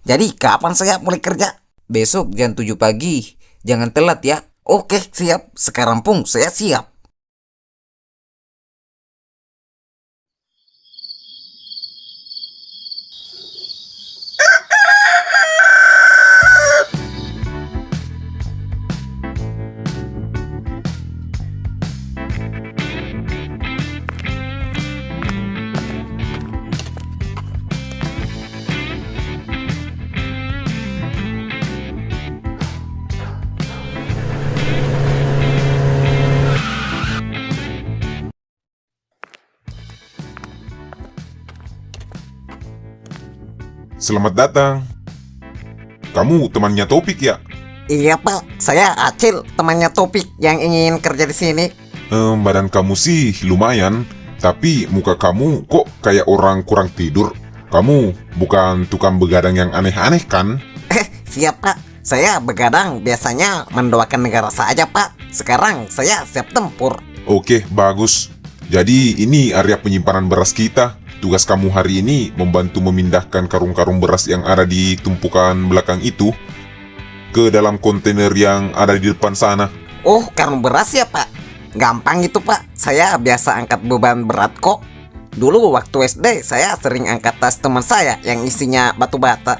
Jadi kapan saya mulai kerja? Besok jam 7 pagi. Jangan telat ya. Oke, siap. Sekarang pun saya siap. Selamat datang. Kamu temannya Topik ya? Iya Pak, saya Acil, temannya Topik yang ingin kerja di sini. Badan kamu sih lumayan, tapi muka kamu kok kayak orang kurang tidur. Kamu bukan tukang begadang yang aneh-aneh kan? Siap Pak, saya begadang biasanya mendoakan negara saja Pak. Sekarang saya siap tempur. Oke, bagus. Jadi ini area penyimpanan beras kita. Tugas kamu hari ini membantu memindahkan karung-karung beras yang ada di tumpukan belakang itu ke dalam kontainer yang ada di depan sana. Oh, karung beras ya Pak? Gampang itu Pak, saya biasa angkat beban berat kok. Dulu waktu SD saya sering angkat tas teman saya yang isinya batu bata.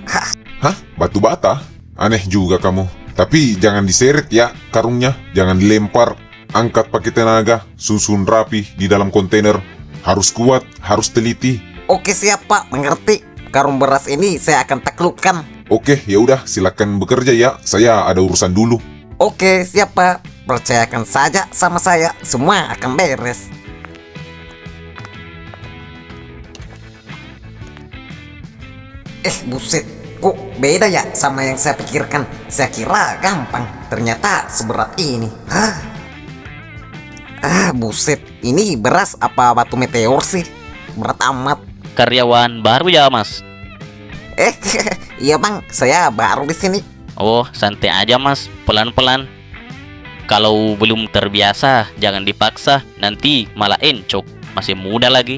Hah? Batu bata? Aneh juga kamu. Tapi jangan diseret ya karungnya, jangan dilempar. Angkat pakai tenaga, susun rapi di dalam kontainer. Harus kuat, harus teliti. Oke siap Pak, mengerti. Karung beras ini saya akan taklukkan. Oke, ya udah, silakan bekerja ya. Saya ada urusan dulu. Oke siap Pak, percayakan saja sama saya, semua akan beres. Buset, kok beda ya sama yang saya pikirkan. Saya kira gampang, ternyata seberat ini. Buset, ini beras apa batu meteor sih? Berat amat. Karyawan baru ya, Mas? Iya Bang, saya baru di sini. Oh, santai aja, Mas. Pelan-pelan. Kalau belum terbiasa, jangan dipaksa. Nanti malah encok. Masih muda lagi.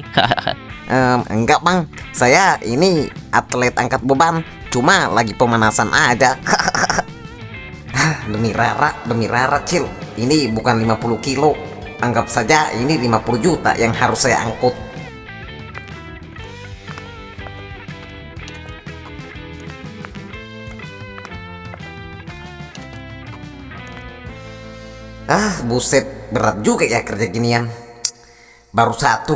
Enggak Bang, saya ini atlet angkat beban, cuma lagi pemanasan aja. Demi Rara, Cil. Ini bukan 50 kilo. Anggap saja ini 50 juta yang harus saya angkut. Buset, berat juga ya kerja ginian. Baru satu,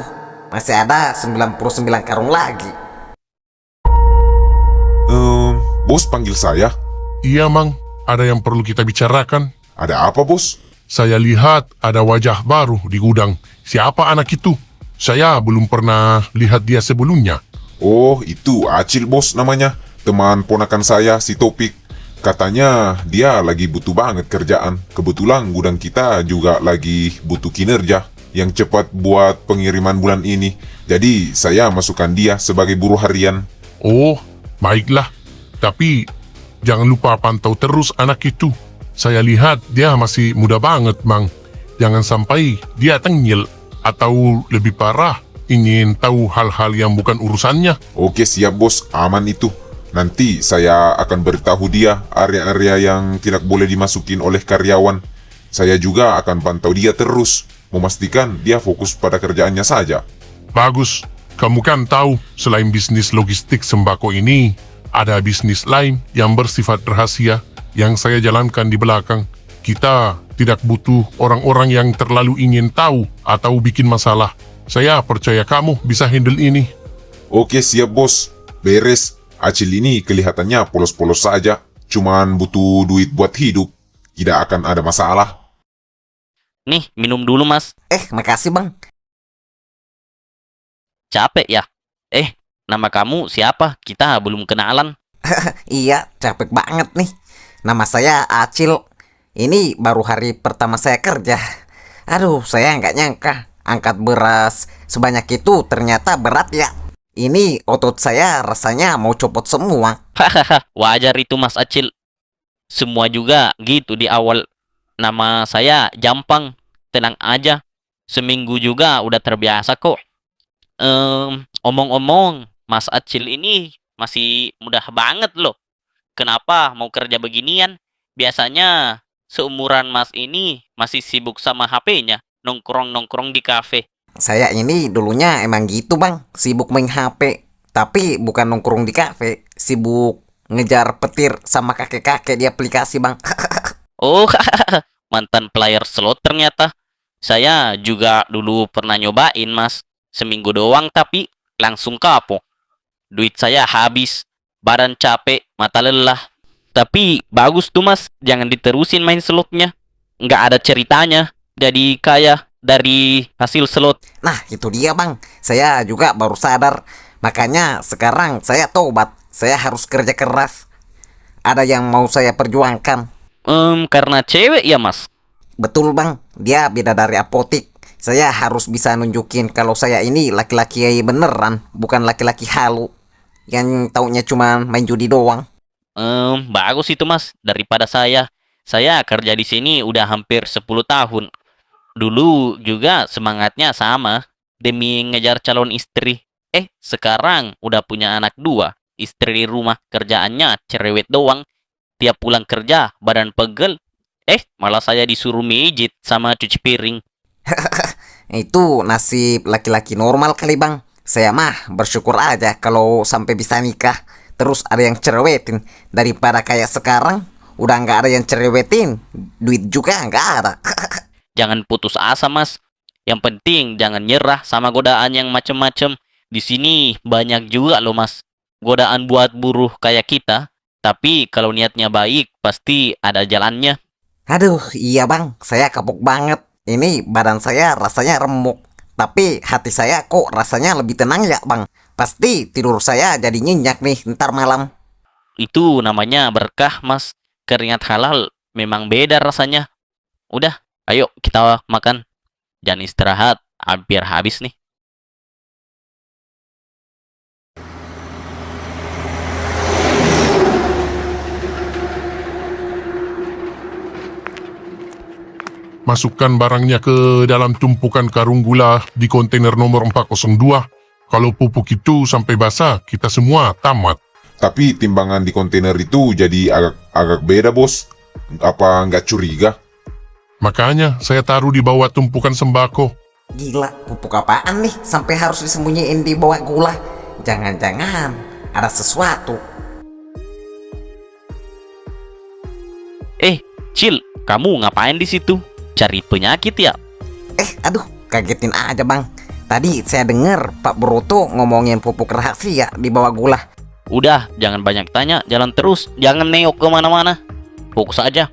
masih ada 99 karung lagi. Bos panggil saya. Iya, Mang. Ada yang perlu kita bicarakan. Ada apa, bos? Saya lihat ada wajah baru di gudang. Siapa anak itu? Saya belum pernah lihat dia sebelumnya. Oh, itu Acil, bos namanya. Teman ponakan saya, si Topik. Katanya dia lagi butuh banget kerjaan. Kebetulan gudang kita juga lagi butuh kinerja yang cepat buat pengiriman bulan ini. Jadi saya masukkan dia sebagai buruh harian. Oh, baiklah. Tapi jangan lupa pantau terus anak itu. Saya lihat dia masih muda banget, Mang. Jangan sampai dia tengil atau lebih parah, ingin tahu hal-hal yang bukan urusannya. Oke, siap bos, aman itu. Nanti saya akan beritahu dia area-area yang tidak boleh dimasukin oleh karyawan. Saya juga akan pantau dia terus, memastikan dia fokus pada kerjaannya saja. Bagus. Kamu kan tahu, selain bisnis logistik sembako ini, ada bisnis lain yang bersifat rahasia yang saya jalankan di belakang. Kita tidak butuh orang-orang yang terlalu ingin tahu atau bikin masalah. Saya percaya kamu bisa handle ini. Oke, siap bos. Beres. Acil ini kelihatannya polos-polos saja. Cuman butuh duit buat hidup. Tidak akan ada masalah. Nih, minum dulu, Mas. Makasih Bang. Capek ya? Nama kamu siapa? Kita belum kenalan. Iya, capek banget nih. Nama saya Acil. Ini baru hari pertama saya kerja. Aduh, saya nggak nyangka angkat beras sebanyak itu ternyata berat ya. Ini otot saya rasanya mau copot semua. Hahaha, wajar itu, Mas Acil. Semua juga gitu di awal. Nama saya Jampang. Tenang aja. Seminggu juga udah terbiasa kok. Omong-omong, Mas Acil ini masih mudah banget loh. Kenapa mau kerja beginian? Biasanya seumuran Mas ini masih sibuk sama HP-nya, nongkrong-nongkrong di kafe. Saya ini dulunya emang gitu bang, sibuk main HP. Tapi bukan nongkrong di kafe, sibuk ngejar petir sama kakek-kakek di aplikasi bang. Oh, mantan player slot ternyata. Saya juga dulu pernah nyobain, Mas. Seminggu doang tapi langsung kapok. Duit saya habis, badan capek, mata lelah. Tapi bagus tuh, Mas. Jangan diterusin main slotnya. Nggak ada ceritanya. Jadi kaya dari hasil slot. Nah itu dia bang, saya juga baru sadar. Makanya sekarang saya tobat, saya harus kerja keras. Ada yang mau saya perjuangkan. Karena cewek ya, Mas. Betul bang, dia beda dari apotik. Saya harus bisa nunjukin kalau saya ini laki-laki beneran, bukan laki-laki halu yang taunya cuma main judi doang. Bagus itu, Mas. Daripada saya. Saya kerja di sini udah hampir 10 tahun. Dulu juga semangatnya sama, demi ngejar calon istri. Sekarang udah punya anak 2. Istri di rumah, kerjaannya cerewet doang. Tiap pulang kerja, badan pegel. Malah saya disuruh mijit sama cuci piring. Itu nasib laki-laki normal kali bang. Saya mah bersyukur aja kalau sampai bisa nikah. Terus ada yang cerewetin. Daripada kayak sekarang, udah nggak ada yang cerewetin. Duit juga nggak ada. Jangan putus asa, Mas. Yang penting jangan nyerah sama godaan yang macem-macem. Di sini banyak juga loh, Mas. Godaan buat buruh kayak kita. Tapi kalau niatnya baik, pasti ada jalannya. Aduh, iya bang, saya kapok banget. Ini badan saya rasanya remuk. Tapi hati saya kok rasanya lebih tenang ya bang. Pasti tidur saya jadi nyenyak nih ntar malam. Itu namanya berkah, Mas. Keringat halal memang beda rasanya. Udah, ayo kita makan. Jangan istirahat, hampir habis nih. Masukkan barangnya ke dalam tumpukan karung gula di kontainer nomor 402. Kalau pupuk itu sampai basah, kita semua tamat. Tapi timbangan di kontainer itu jadi agak beda bos. Apa nggak curiga? Makanya saya taruh di bawah tumpukan sembako. Gila, pupuk apaan nih sampai harus disembunyiin di bawah gula? Jangan-jangan ada sesuatu. Cil, kamu ngapain di situ? Cari penyakit ya? Aduh, kagetin aja bang. Tadi saya dengar Pak Broto ngomongin pupuk rahasia di bawah gula. Udah, jangan banyak tanya, jalan terus. Jangan nengok kemana-mana. Fokus aja.